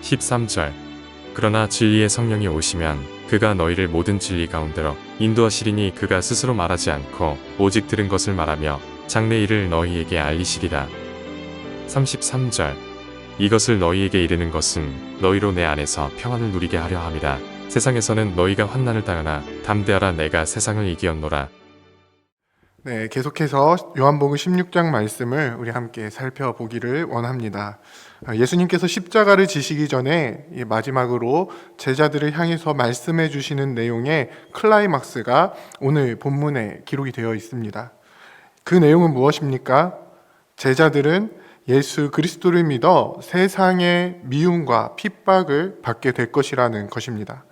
13절 그러나 진리의 성령이 오시면 그가 너희를 모든 진리 가운데로 인도하시리니 그가 스스로 말하지 않고 오직 들은 것을 말하며 장래 일을 너희에게 알리시리라. 33절 이것을 너희에게 이르는 것은 너희로 내 안에서 평안을 누리게 하려 함이라. 세상에서는 너희가 환난을 당하나 담대하라 내가 세상을 이기었노라. 네, 계속해서 요한복음 16장 말씀을 우리 함께 살펴보기를 원합니다. 예수님께서 십자가를 지시기 전에 마지막으로 제자들을 향해서 말씀해 주시는 내용의 클라이막스가 오늘 본문에 기록이 되어 있습니다. 그 내용은 무엇입니까? 제자들은 예수 그리스도를 믿어 세상의 미움과 핍박을 받게 될 것이라는 것입니다.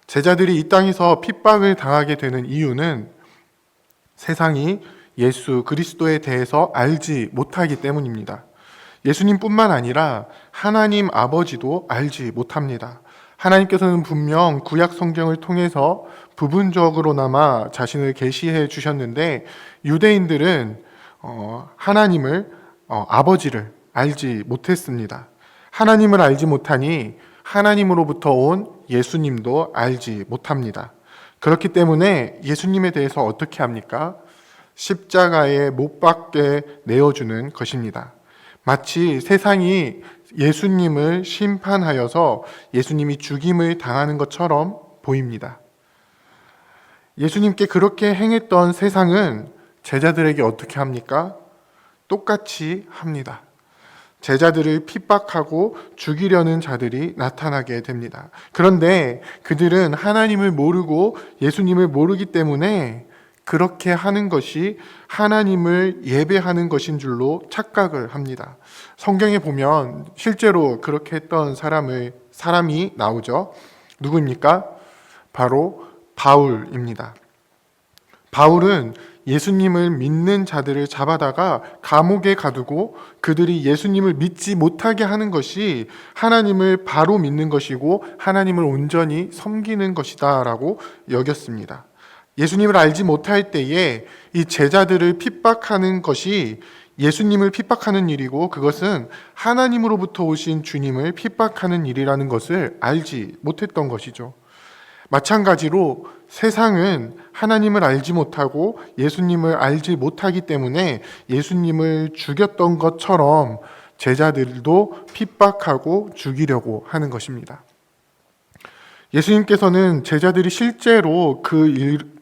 제자들이 이 땅에서 핍박을 당하게 되는 이유는 세상이 예수 그리스도에 대해서 알지 못하기 때문입니다. 예수님뿐만 아니라 하나님 아버지도 알지 못합니다. 하나님께서는 분명 구약 성경을 통해서 부분적으로나마 자신을 계시해 주셨는데 유대인들은 하나님을 아버지를 알지 못했습니다. 하나님을 알지 못하니 하나님으로부터 온 예수님도 알지 못합니다. 그렇기 때문에 예수님에 대해서 어떻게 합니까? 십자가에 못 박게 내어주는 것입니다. 마치 세상이 예수님을 심판하여서 예수님이 죽임을 당하는 것처럼 보입니다. 예수님께 그렇게 행했던 세상은 제자들에게 어떻게 합니까? 똑같이 합니다. 제자들을 핍박하고 죽이려는 자들이 나타나게 됩니다. 그런데 그들은 하나님을 모르고 예수님을 모르기 때문에 그렇게 하는 것이 하나님을 예배하는 것인 줄로 착각을 합니다. 성경에 보면 실제로 그렇게 했던 사람이 나오죠. 누구입니까? 바로 바울입니다. 바울은 예수님을 믿는 자들을 잡아다가 감옥에 가두고 그들이 예수님을 믿지 못하게 하는 것이 하나님을 바로 믿는 것이고 하나님을 온전히 섬기는 것이다 라고 여겼습니다. 예수님을 알지 못할 때에 이 제자들을 핍박하는 것이 예수님을 핍박하는 일이고 그것은 하나님으로부터 오신 주님을 핍박하는 일이라는 것을 알지 못했던 것이죠. 마찬가지로 세상은 하나님을 알지 못하고 예수님을 알지 못하기 때문에 예수님을 죽였던 것처럼 제자들도 핍박하고 죽이려고 하는 것입니다. 예수님께서는 제자들이 실제로 그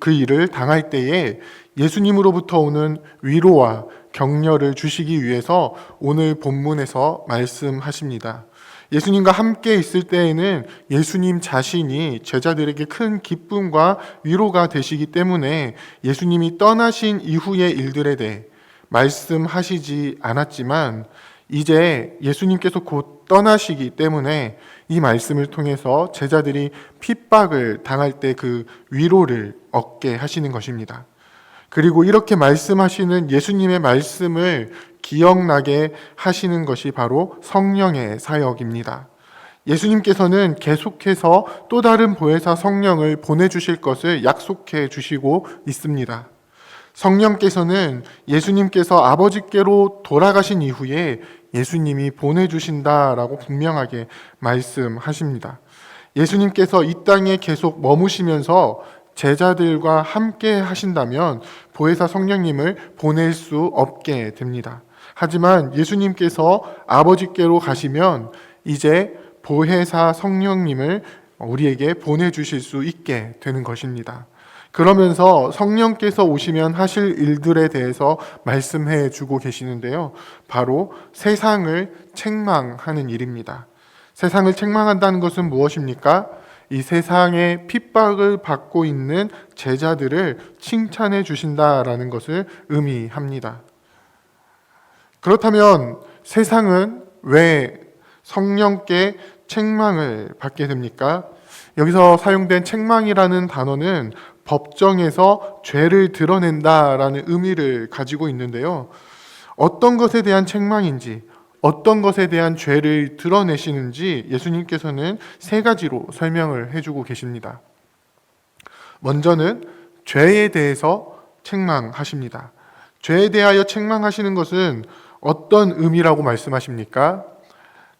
일을 당할 때에 예수님으로부터 오는 위로와 격려를 주시기 위해서 오늘 본문에서 말씀하십니다. 예수님과 함께 있을 때에는 예수님 자신이 제자들에게 큰 기쁨과 위로가 되시기 때문에 예수님이 떠나신 이후의 일들에 대해 말씀하시지 않았지만 이제 예수님께서 곧 떠나시기 때문에 이 말씀을 통해서 제자들이 핍박을 당할 때 그 위로를 얻게 하시는 것입니다. 그리고 이렇게 말씀하시는 예수님의 말씀을 기억나게 하시는 것이 바로 성령의 사역입니다. 예수님께서는 계속해서 또 다른 보혜사 성령을 보내주실 것을 약속해 주시고 있습니다. 성령께서는 예수님께서 아버지께로 돌아가신 이후에 예수님이 보내주신다라고 분명하게 말씀하십니다. 예수님께서 이 땅에 계속 머무시면서 제자들과 함께 하신다면 보혜사 성령님을 보낼 수 없게 됩니다. 하지만 예수님께서 아버지께로 가시면 이제 보혜사 성령님을 우리에게 보내주실 수 있게 되는 것입니다. 그러면서 성령께서 오시면 하실 일들에 대해서 말씀해 주고 계시는데요. 바로 세상을 책망하는 일입니다. 세상을 책망한다는 것은 무엇입니까? 이 세상의 핍박을 받고 있는 제자들을 칭찬해 주신다라는 것을 의미합니다. 그렇다면 세상은 왜 성령께 책망을 받게 됩니까? 여기서 사용된 책망이라는 단어는 법정에서 죄를 드러낸다라는 의미를 가지고 있는데요. 어떤 것에 대한 책망인지, 어떤 것에 대한 죄를 드러내시는지 예수님께서는 세 가지로 설명을 해주고 계십니다. 먼저는 죄에 대해서 책망하십니다. 죄에 대하여 책망하시는 것은 어떤 의미라고 말씀하십니까?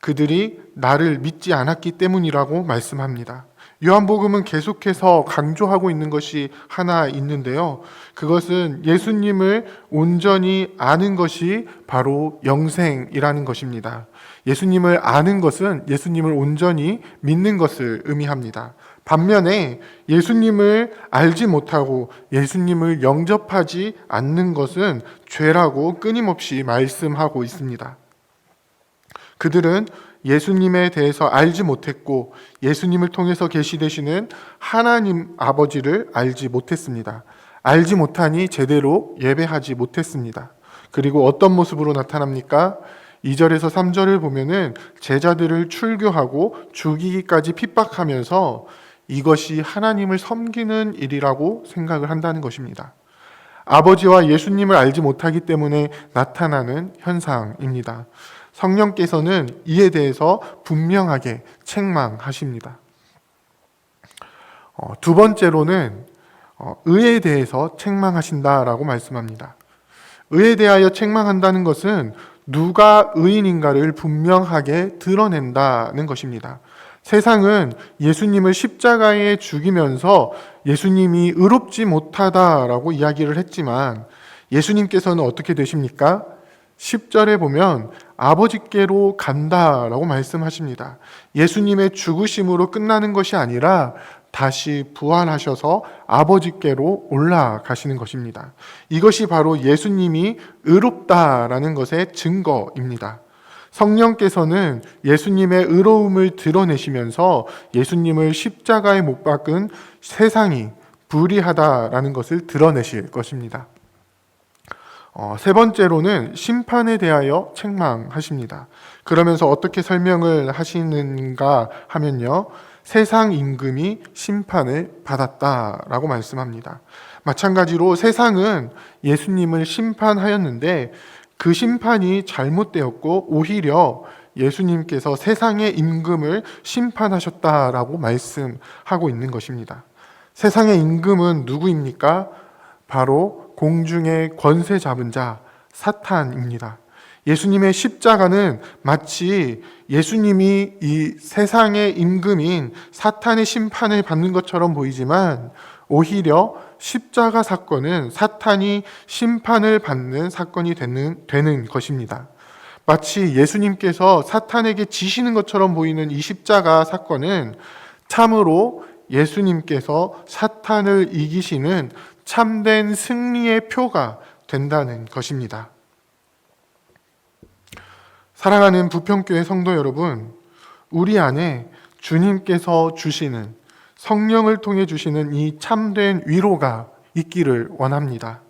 그들이 나를 믿지 않았기 때문이라고 말씀합니다. 요한복음은 계속해서 강조하고 있는 것이 하나 있는데요. 그것은 예수님을 온전히 아는 것이 바로 영생이라는 것입니다. 예수님을 아는 것은 예수님을 온전히 믿는 것을 의미합니다. 반면에 예수님을 알지 못하고 예수님을 영접하지 않는 것은 죄라고 끊임없이 말씀하고 있습니다. 그들은 예수님에 대해서 알지 못했고 예수님을 통해서 계시되시는 하나님 아버지를 알지 못했습니다. 알지 못하니 제대로 예배하지 못했습니다. 그리고 어떤 모습으로 나타납니까? 2절에서 3절을 보면은 제자들을 출교하고 죽이기까지 핍박하면서 이것이 하나님을 섬기는 일이라고 생각을 한다는 것입니다. 아버지와 예수님을 알지 못하기 때문에 나타나는 현상입니다. 성령께서는 이에 대해서 분명하게 책망하십니다. 두 번째로는 의에 대해서 책망하신다라고 말씀합니다. 의에 대하여 책망한다는 것은 누가 의인인가를 분명하게 드러낸다는 것입니다. 세상은 예수님을 십자가에 죽이면서 예수님이 의롭지 못하다라고 이야기를 했지만 예수님께서는 어떻게 되십니까? 10절에 보면 아버지께로 간다라고 말씀하십니다. 예수님의 죽으심으로 끝나는 것이 아니라 다시 부활하셔서 아버지께로 올라가시는 것입니다. 이것이 바로 예수님이 의롭다라는 것의 증거입니다. 성령께서는 예수님의 의로움을 드러내시면서 예수님을 십자가에 못 박은 세상이 불의하다라는 것을 드러내실 것입니다. 세 번째로는 심판에 대하여 책망하십니다. 그러면서 어떻게 설명을 하시는가 하면요. 세상 임금이 심판을 받았다라고 말씀합니다. 마찬가지로 세상은 예수님을 심판하였는데 그 심판이 잘못되었고 오히려 예수님께서 세상의 임금을 심판하셨다라고 말씀하고 있는 것입니다. 세상의 임금은 누구입니까? 바로 공중의 권세 잡은 자 사탄입니다. 예수님의 십자가는 마치 예수님이 이 세상의 임금인 사탄의 심판을 받는 것처럼 보이지만 오히려 십자가 사건은 사탄이 심판을 받는 사건이 되는 것입니다. 마치 예수님께서 사탄에게 지시는 것처럼 보이는 이 십자가 사건은 참으로 예수님께서 사탄을 이기시는 참된 승리의 표가 된다는 것입니다. 사랑하는 부평교회 성도 여러분, 우리 안에 주님께서 주시는 성령을 통해 주시는 이 참된 위로가 있기를 원합니다.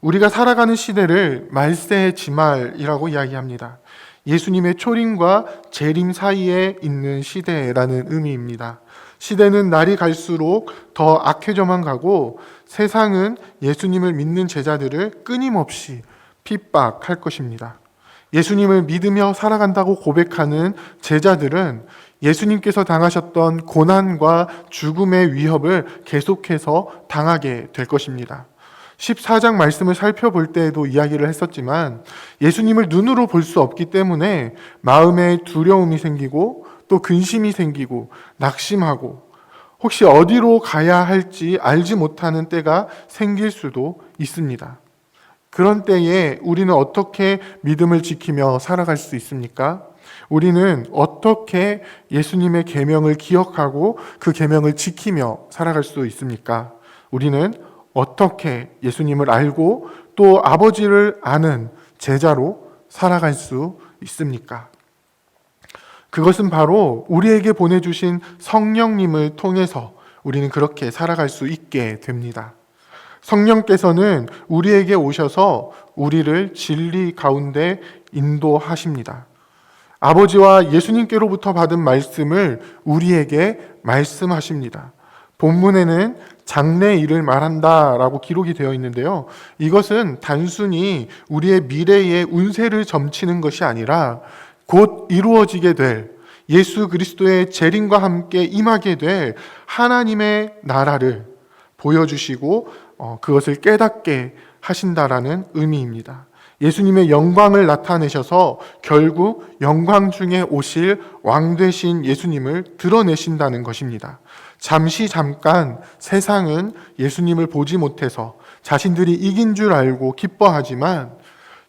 우리가 살아가는 시대를 말세의 지말이라고 이야기합니다. 예수님의 초림과 재림 사이에 있는 시대라는 의미입니다. 시대는 날이 갈수록 더 악해져만 가고 세상은 예수님을 믿는 제자들을 끊임없이 핍박할 것입니다. 예수님을 믿으며 살아간다고 고백하는 제자들은 예수님께서 당하셨던 고난과 죽음의 위협을 계속해서 당하게 될 것입니다. 14장 말씀을 살펴볼 때에도 이야기를 했었지만 예수님을 눈으로 볼 수 없기 때문에 마음에 두려움이 생기고 또 근심이 생기고 낙심하고 혹시 어디로 가야 할지 알지 못하는 때가 생길 수도 있습니다. 그런 때에 우리는 어떻게 믿음을 지키며 살아갈 수 있습니까? 우리는 어떻게 예수님의 계명을 기억하고 그 계명을 지키며 살아갈 수 있습니까? 우리는 어떻게 예수님을 알고 또 아버지를 아는 제자로 살아갈 수 있습니까? 그것은 바로 우리에게 보내주신 성령님을 통해서 우리는 그렇게 살아갈 수 있게 됩니다. 성령께서는 우리에게 오셔서 우리를 진리 가운데 인도하십니다. 아버지와 예수님께로부터 받은 말씀을 우리에게 말씀하십니다. 본문에는 장래일을 말한다라고 기록이 되어 있는데요. 이것은 단순히 우리의 미래의 운세를 점치는 것이 아니라 곧 이루어지게 될 예수 그리스도의 재림과 함께 임하게 될 하나님의 나라를 보여주시고 그것을 깨닫게 하신다라는 의미입니다. 예수님의 영광을 나타내셔서 결국 영광 중에 오실 왕 되신 예수님을 드러내신다는 것입니다. 잠깐 세상은 예수님을 보지 못해서 자신들이 이긴 줄 알고 기뻐하지만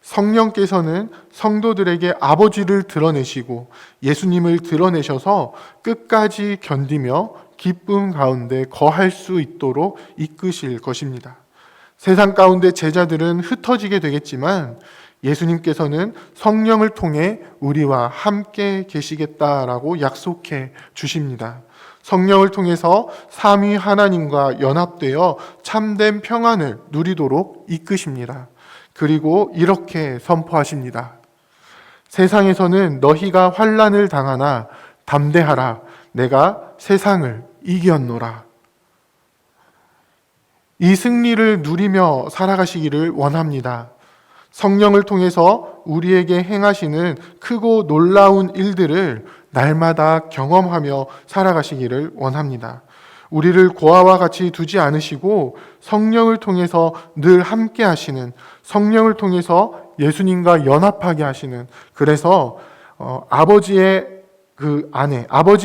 성령께서는 성도들에게 아버지를 드러내시고 예수님을 드러내셔서 끝까지 견디며 기쁨 가운데 거할 수 있도록 이끄실 것입니다. 세상 가운데 제자들은 흩어지게 되겠지만 예수님께서는 성령을 통해 우리와 함께 계시겠다라고 약속해 주십니다. 성령을 통해서 삼위 하나님과 연합되어 참된 평안을 누리도록 이끄십니다. 그리고 이렇게 선포하십니다. 세상에서는 너희가 환난을 당하나 담대하라. 내가 세상을 이겼노라. 이 승리를 누리며 살아가시기를 원합니다. 성령을 통해서 우리에게 행하시는 크고 놀라운 일들을 날마다 경험하며 살아가시기를 원합니다. 우리를 고아와 같이 두지 않으시고 성령을 통해서 늘 함께 하시는, 성령을 통해서 예수님과 연합하게 하시는, 그래서 아버지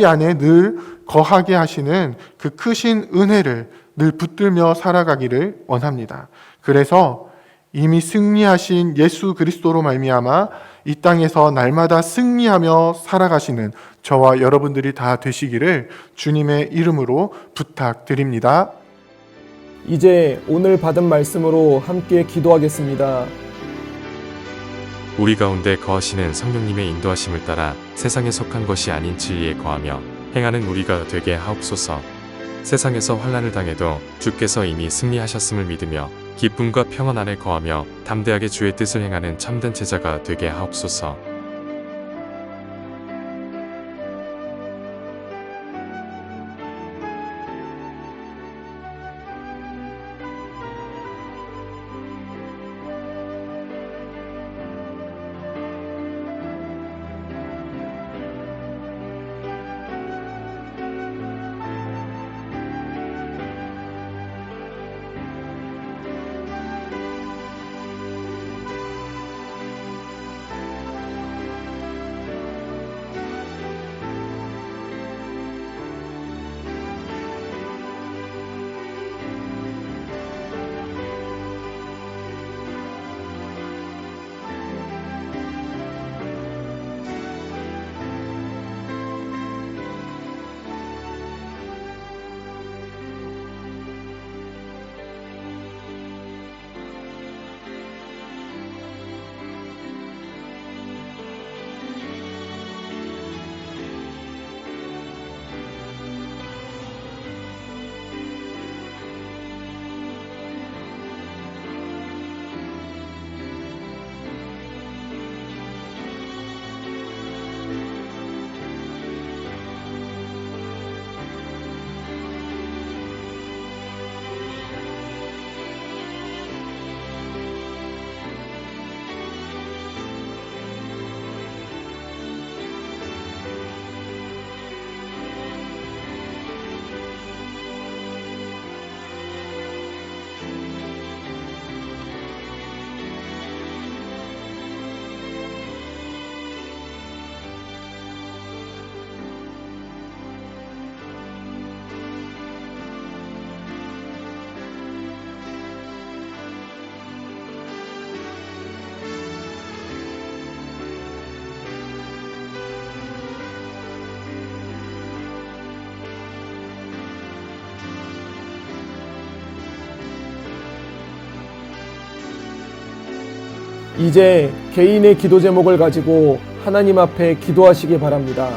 안에 늘 거하게 하시는 그 크신 은혜를 늘 붙들며 살아가기를 원합니다. 그래서 이미 승리하신 예수 그리스도로 말미암아 이 땅에서 날마다 승리하며 살아가시는 저와 여러분들이 다 되시기를 주님의 이름으로 부탁드립니다. 이제 오늘 받은 말씀으로 함께 기도하겠습니다. 우리 가운데 거하시는 성령님의 인도하심을 따라 세상에 속한 것이 아닌 진리에 거하며 행하는 우리가 되게 하옵소서. 세상에서 환난을 당해도 주께서 이미 승리하셨음을 믿으며 기쁨과 평안 안에 거하며 담대하게 주의 뜻을 행하는 참된 제자가 되게 하옵소서. 이제 개인의 기도 제목을 가지고 하나님 앞에 기도하시기 바랍니다.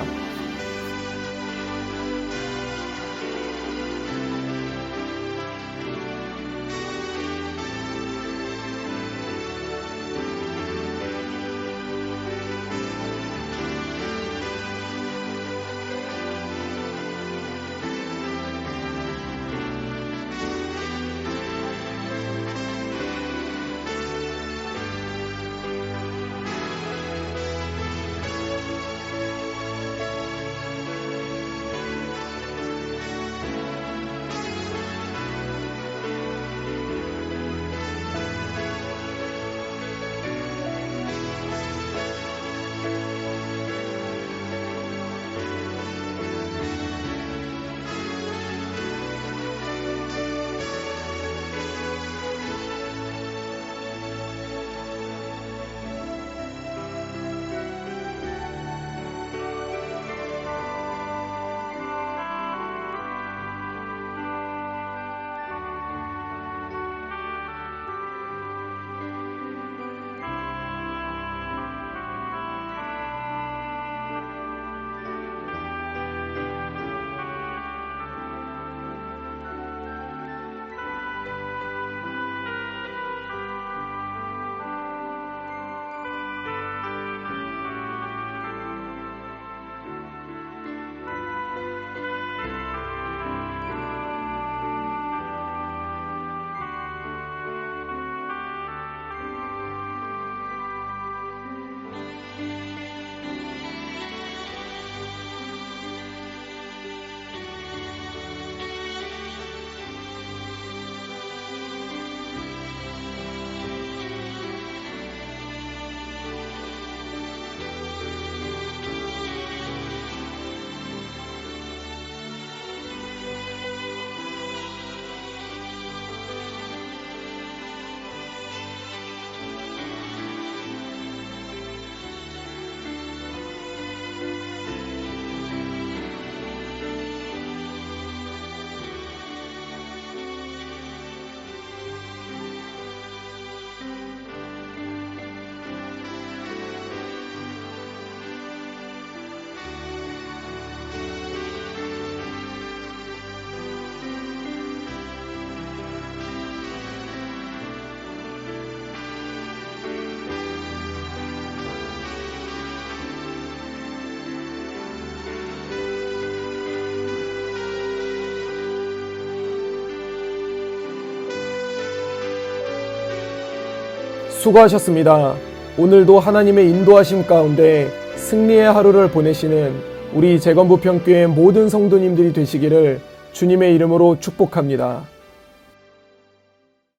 수고하셨습니다. 오늘도 하나님의 인도하심 가운데 승리의 하루를 보내시는 우리 재건부평교회 모든 성도님들이 되시기를 주님의 이름으로 축복합니다.